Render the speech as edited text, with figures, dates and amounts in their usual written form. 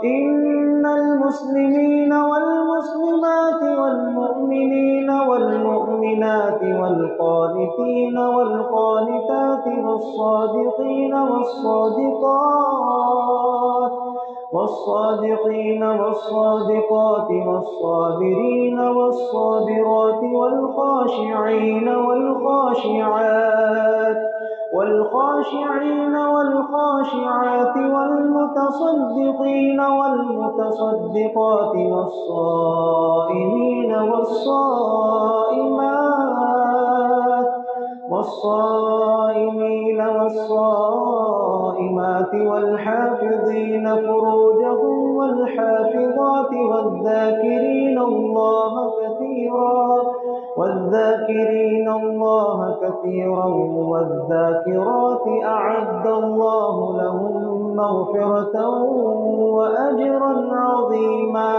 إن المسلمين والمسلمات والمؤمنين والمؤمنات والقانتين والقانتات والصادقين والصادقات والصابرين والصابرات والخاشعين والخاشعات والمتصدقين والمتصدقات والصائمين والصائمات والحافظين فروجهم والحافظات والذاكرين الله كثيرا والذاكرات أعد الله لهم مغفرة وأجرا عظيما.